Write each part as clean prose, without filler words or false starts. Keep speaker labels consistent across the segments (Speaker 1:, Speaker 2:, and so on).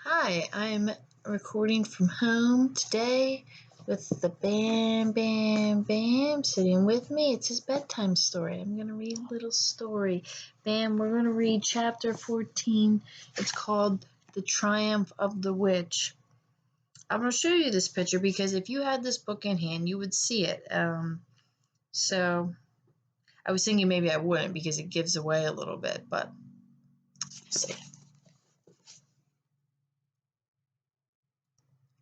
Speaker 1: Hi, I'm recording from home today with the Bam sitting with me. It's his bedtime story. I'm going to read a little story. Bam, we're going to read chapter 14. It's called The Triumph of the Witch. I'm going to show you this picture because if you had this book in hand, you would see it. So I was thinking maybe I wouldn't because it gives away a little bit, but see.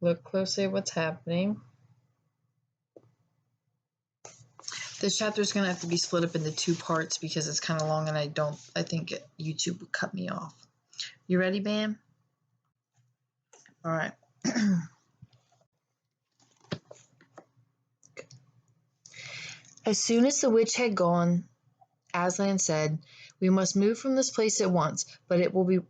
Speaker 1: Look closely at what's happening. This chapter is going to have to be split up into two parts because it's kind of long and I think YouTube would cut me off. You ready, Bam? All right. As soon as the witch had gone, Aslan said, "We must move from this place at once, but it will be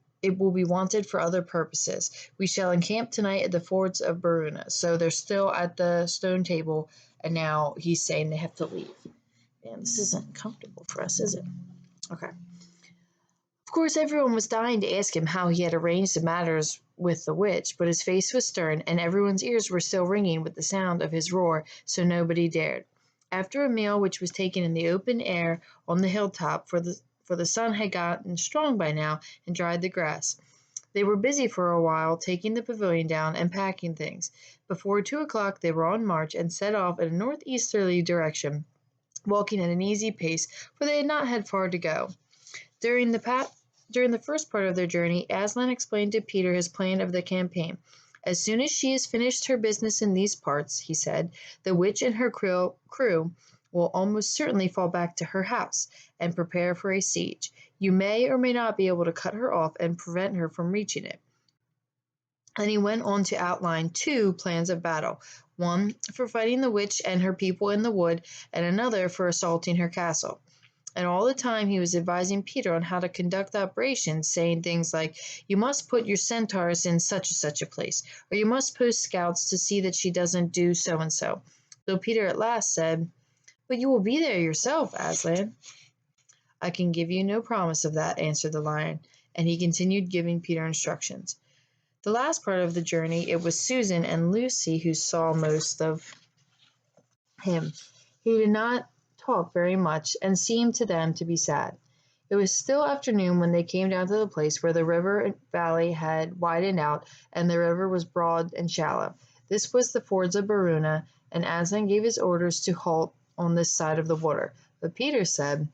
Speaker 1: wanted for other purposes. We shall encamp tonight at the fords of Baruna." So they're still at the stone table, and now he's saying they have to leave. Man, this isn't comfortable for us, is it? Okay. Of course, everyone was dying to ask him how he had arranged the matters with the witch, but his face was stern, and everyone's ears were still ringing with the sound of his roar, so nobody dared. After a meal which was taken in the open air on the hilltop, for the sun had gotten strong by now and dried the grass, they were busy for a while taking the pavilion down and packing things. Before 2 o'clock they were on march and set off in a northeasterly direction, walking at an easy pace, for they had not had far to go. During the first part of their journey, Aslan explained to Peter his plan of the campaign. "As soon as she has finished her business in these parts," he said, "the witch and her crew will almost certainly fall back to her house and prepare for a siege. You may or may not be able to cut her off and prevent her from reaching it." And he went on to outline two plans of battle, one for fighting the witch and her people in the wood, and another for assaulting her castle. And all the time he was advising Peter on how to conduct operations, saying things like, "You must put your centaurs in such and such a place, or you must post scouts to see that she doesn't do so and so." Though Peter at last said, "But you will be there yourself, Aslan." "I can give you no promise of that," answered the lion, and he continued giving Peter instructions. The last part of the journey it was Susan and Lucy who saw most of him. He did not talk very much, and seemed to them to be sad. It was still afternoon when they came down to the place where the river valley had widened out, and the river was broad and shallow. This was the fords of Baruna, and Aslan gave his orders to halt on this side of the water. But Peter said,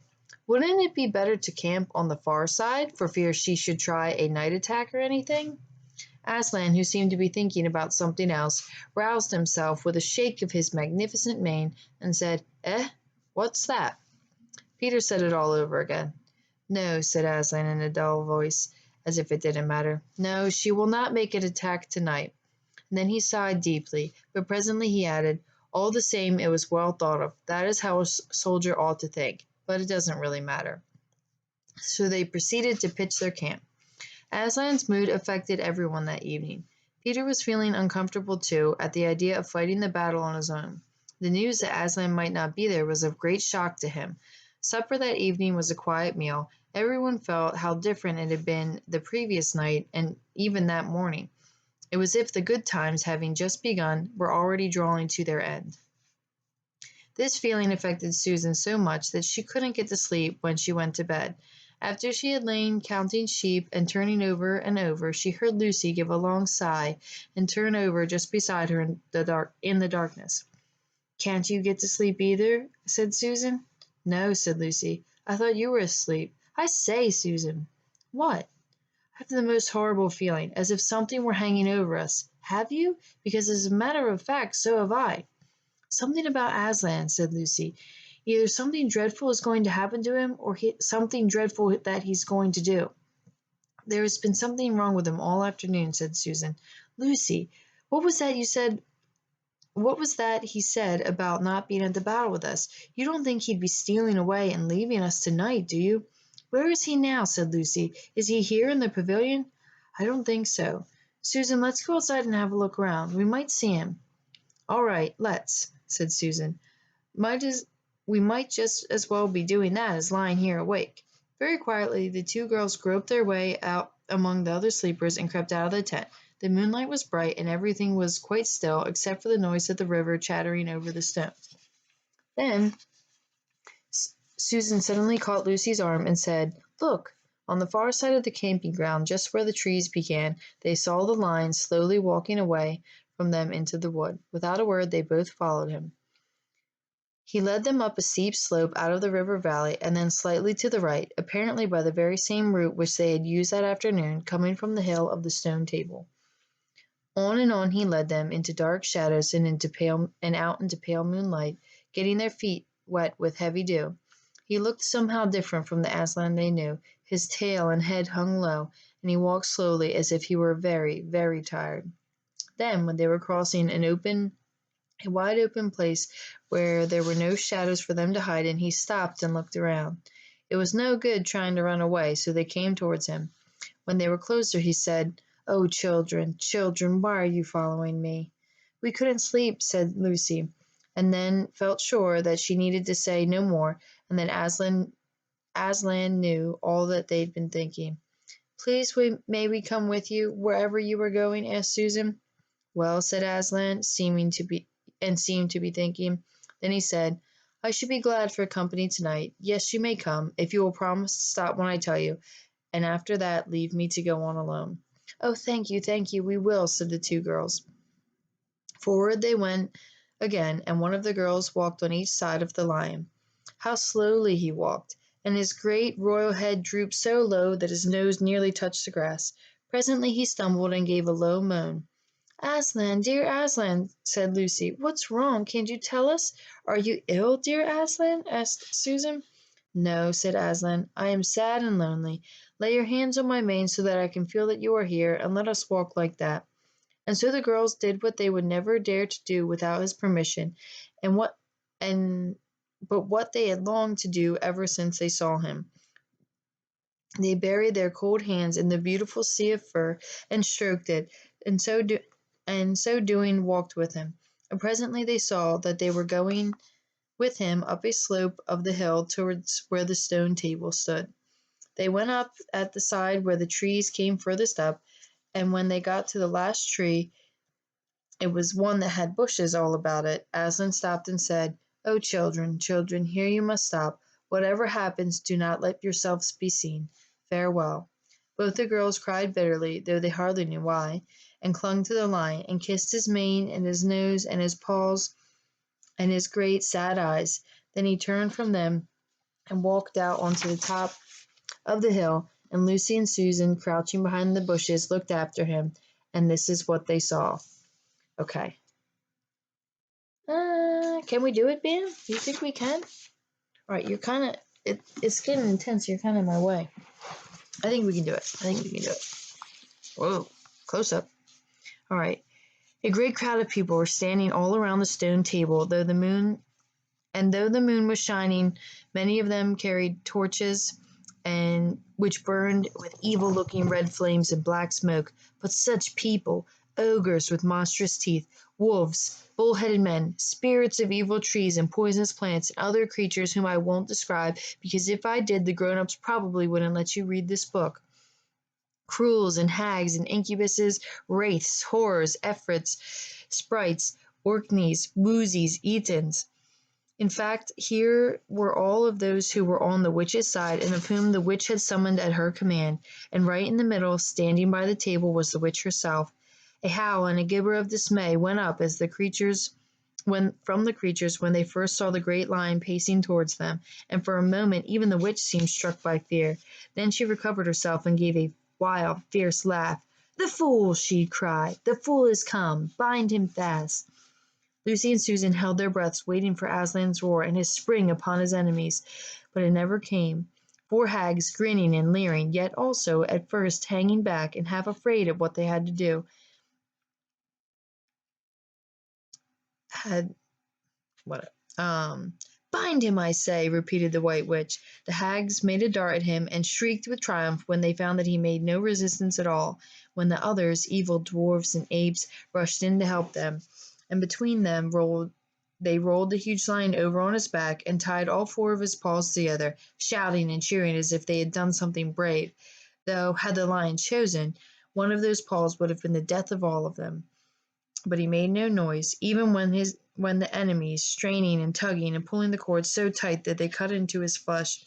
Speaker 1: "Wouldn't it be better to camp on the far side, for fear she should try a night attack or anything?" Aslan, who seemed to be thinking about something else, roused himself with a shake of his magnificent mane, and said, "Eh? What's that?" Peter said it all over again. "No," said Aslan in a dull voice, as if it didn't matter. "No, she will not make an attack tonight." And then he sighed deeply, but presently he added, "All the same, it was well thought of. That is how a soldier ought to think. But it doesn't really matter." So they proceeded to pitch their camp. Aslan's mood affected everyone that evening. Peter was feeling uncomfortable too, at the idea of fighting the battle on his own. The news that Aslan might not be there was of great shock to him. Supper that evening was a quiet meal. Everyone felt how different it had been the previous night and even that morning. It was as if the good times, having just begun, were already drawing to their end. This feeling affected Susan so much that she couldn't get to sleep when she went to bed. After she had lain counting sheep and turning over and over, she heard Lucy give a long sigh and turn over just beside her in the darkness. "Can't you get to sleep either?" said Susan. "No," said Lucy. "I thought you were asleep." "I say, Susan." "What?" "I have the most horrible feeling, as if something were hanging over us." "Have you? Because as a matter of fact, so have I." "Something about Aslan," said Lucy. "Either something dreadful is going to happen to him, or something dreadful that he's going to do." "There has been something wrong with him all afternoon," said Susan. "Lucy, what was that he said about not being at the battle with us? You don't think he'd be stealing away and leaving us tonight, do you?" "Where is he now?" said Lucy. "Is he here in the pavilion?" "I don't think so. Susan, let's go outside and have a look round. We might see him." "All right, let's," said Susan. We might just as well be doing that as lying here awake." Very quietly the two girls groped their way out among the other sleepers and crept out of the tent. The moonlight was bright and everything was quite still except for the noise of the river chattering over the stones. Then Susan suddenly caught Lucy's arm and said, "Look!" On the far side of the camping ground, just where the trees began, they saw the Lion slowly walking away from them into the wood. Without a word, they both followed him. He led them up a steep slope out of the river valley and then slightly to the right, apparently by the very same route which they had used that afternoon, coming from the hill of the stone table. On and on he led them, into dark shadows and out into pale moonlight, getting their feet wet with heavy dew. He looked somehow different from the Aslan they knew. His tail and head hung low, and he walked slowly as if he were very, very tired. Then, when they were crossing a wide open place where there were no shadows for them to hide in, he stopped and looked around. It was no good trying to run away, so they came towards him. When they were closer, he said, "Oh, children, children, why are you following me?" "We couldn't sleep," said Lucy, and then felt sure that she needed to say no more, and that Aslan knew all that they'd been thinking. "Please, may we come with you, wherever you are going?" asked Susan. "Well," said Aslan, seemed to be thinking. Then he said, "I should be glad for company tonight. Yes, you may come, if you will promise to stop when I tell you, and after that leave me to go on alone." "Oh, thank you, we will," said the two girls. Forward they went again, and one of the girls walked on each side of the Lion. How slowly he walked, and his great royal head drooped so low that his nose nearly touched the grass. Presently he stumbled and gave a low moan. "Aslan, dear Aslan," said Lucy, "what's wrong? Can't you tell us? Are you ill, dear Aslan?" asked Susan. "No," said Aslan, "I am sad and lonely. Lay your hands on my mane so that I can feel that you are here, and let us walk like that." And so the girls did what they would never dare to do without his permission, and what they had longed to do ever since they saw him. They buried their cold hands in the beautiful sea of fur and stroked it, and so doing walked with him. And presently they saw that they were going with him up a slope of the hill towards where the stone table stood. They went up at the side where the trees came furthest up, and when they got to the last tree, it was one that had bushes all about it. Aslan stopped and said, "Oh, children, children, here you must stop. Whatever happens, do not let yourselves be seen. Farewell." Both the girls cried bitterly, though they hardly knew why, and clung to the Lion, and kissed his mane and his nose and his paws and his great sad eyes. Then he turned from them and walked out onto the top of the hill, and Lucy and Susan, crouching behind the bushes, looked after him, and this is what they saw. Okay. Can we do it, Ben? Do you think we can? All right, you're kind of, it's getting intense. You're kind of in my way. I think we can do it. Whoa, close up. All right. A great crowd of people were standing all around the stone table, though the moon was shining. Many of them carried torches, and which burned with evil-looking red flames and black smoke. But such people, ogres with monstrous teeth, wolves, bull-headed men, spirits of evil trees and poisonous plants, and other creatures whom I won't describe, because if I did, the grown-ups probably wouldn't let you read this book. Cruels and hags and incubuses, wraiths, horrors, efrits, sprites, orkneys, woozies, etons. In fact, here were all of those who were on the witch's side, and of whom the witch had summoned at her command, and right in the middle, standing by the table, was the witch herself. A howl and a gibber of dismay went up as from the creatures when they first saw the great Lion pacing towards them, and for a moment even the witch seemed struck by fear. Then she recovered herself and gave a wild, fierce laugh. "The fool!" she cried. "The fool is come! Bind him fast!" Lucy and Susan held their breaths, waiting for Aslan's roar and his spring upon his enemies, but it never came. Four hags, grinning and leering, yet also, at first, hanging back and half afraid of what they had to do, had what? Bind him, I say, repeated the White Witch. The hags made a dart at him and shrieked with triumph when they found that he made no resistance at all. When the others, evil dwarfs and apes, rushed in to help them, and between them they rolled the huge Lion over on his back and tied all four of his paws together, shouting and cheering as if they had done something brave. though had the lion chosen, one of those paws would have been the death of all of them. But he made no noise, even when the enemies, straining and tugging and pulling the cord so tight that they cut into his flesh,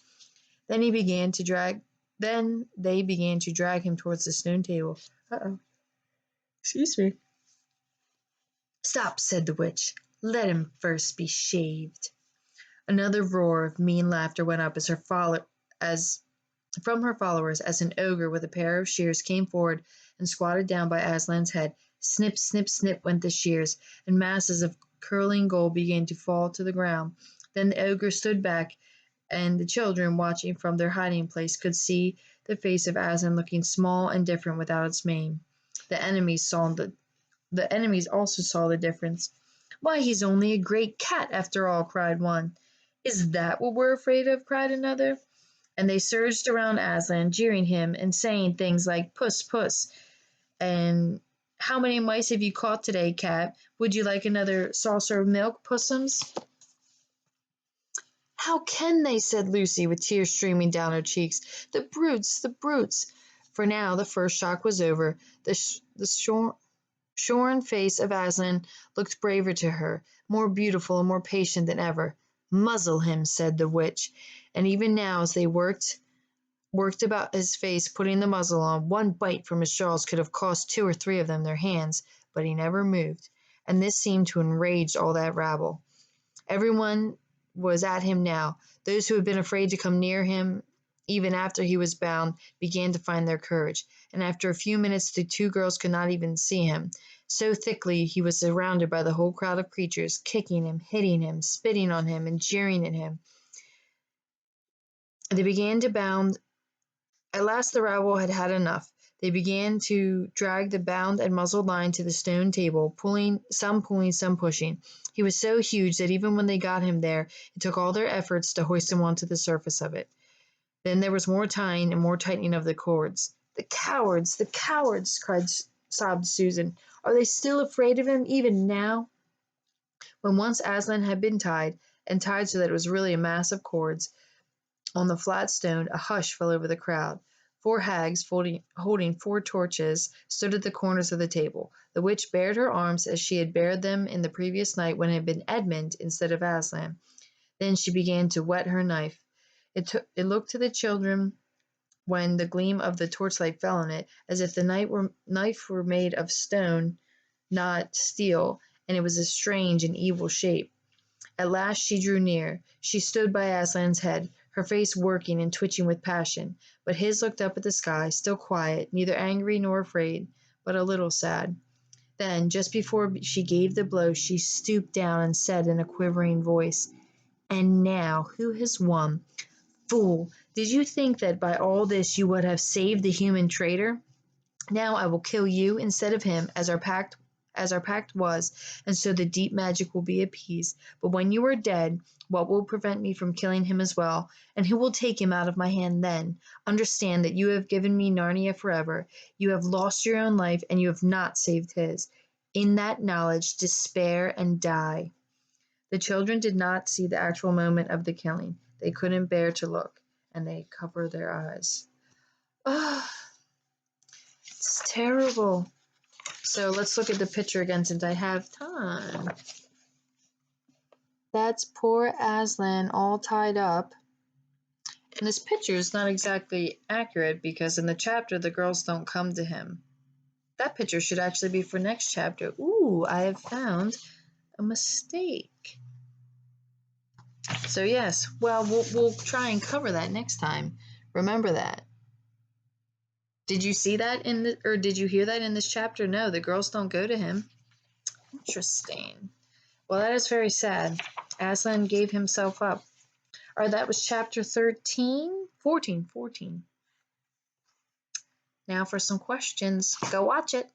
Speaker 1: then he began to drag. Then they began to drag him towards the stone table. Uh-oh. Excuse me. Stop, said the witch. Let him first be shaved. Another roar of mean laughter went up as from her followers as an ogre with a pair of shears came forward and squatted down by Aslan's head. Snip, snip, snip went the shears, and masses of curling gold began to fall to the ground. Then the ogre stood back, and the children, watching from their hiding place, could see the face of Aslan looking small and different without its mane. The enemies also saw the difference. Why, he's only a great cat after all, cried one. Is that what we're afraid of? Cried another. And they surged around Aslan, jeering him and saying things like puss, puss, and how many mice have you caught today, cat? Would you like another saucer of milk, pussums? How can they? Said Lucy, with tears streaming down her cheeks. The brutes, the brutes. For now the first shock was over. The shorn face of Aslan looked braver to her, more beautiful and more patient than ever. Muzzle him, said the witch, and even now as they worked about his face, putting the muzzle on, one bite from his jaws could have cost 2 or 3 of them their hands, but he never moved, and this seemed to enrage all that rabble. Everyone was at him now. Those who had been afraid to come near him even after he was bound began to find their courage, and after a few minutes the 2 girls could not even see him. So thickly he was surrounded by the whole crowd of creatures, kicking him, hitting him, spitting on him, and jeering at him. They began to bound. At last the rabble had had enough. They began to drag the bound and muzzled lion to the stone table, pulling, some pushing. He was so huge that even when they got him there, it took all their efforts to hoist him onto the surface of it. Then there was more tying and more tightening of the cords. The cowards, sobbed Susan. Are they still afraid of him, even now? When once Aslan had been tied, and tied so that it was really a mass of cords, on the flat stone, a hush fell over the crowd. 4 hags, holding 4 torches, stood at the corners of the table. The witch bared her arms as she had bared them in the previous night when it had been Edmund instead of Aslan. Then she began to whet her knife. It looked to the children, when the gleam of the torchlight fell on it, as if the knife were made of stone, not steel, and it was a strange and evil shape. At last she drew near. She stood by Aslan's head, her face working and twitching with passion, but his looked up at the sky, still quiet, neither angry nor afraid, but a little sad. Then, just before she gave the blow, she stooped down and said in a quivering voice, "And now, who has won? Fool, did you think that by all this you would have saved the human traitor? Now I will kill you instead of him, as our pact was, and so the deep magic will be appeased. But when you are dead, what will prevent me from killing him as well? And who will take him out of my hand then? Understand that you have given me Narnia forever. You have lost your own life, and you have not saved his. In that knowledge, despair and die." The children did not see the actual moment of the killing. They couldn't bear to look, and they covered their eyes. Oh, it's terrible. So let's look at the picture again since I have time. That's poor Aslan all tied up. And this picture is not exactly accurate because in the chapter the girls don't come to him. That picture should actually be for next chapter. Ooh, I have found a mistake. So yes, well, we'll try and cover that next time. Remember that. Did you see that or did you hear that in this chapter? No, the girls don't go to him. Interesting. Well, that is very sad. Aslan gave himself up. All right, that was chapter 13? 14. Now for some questions. Go watch it.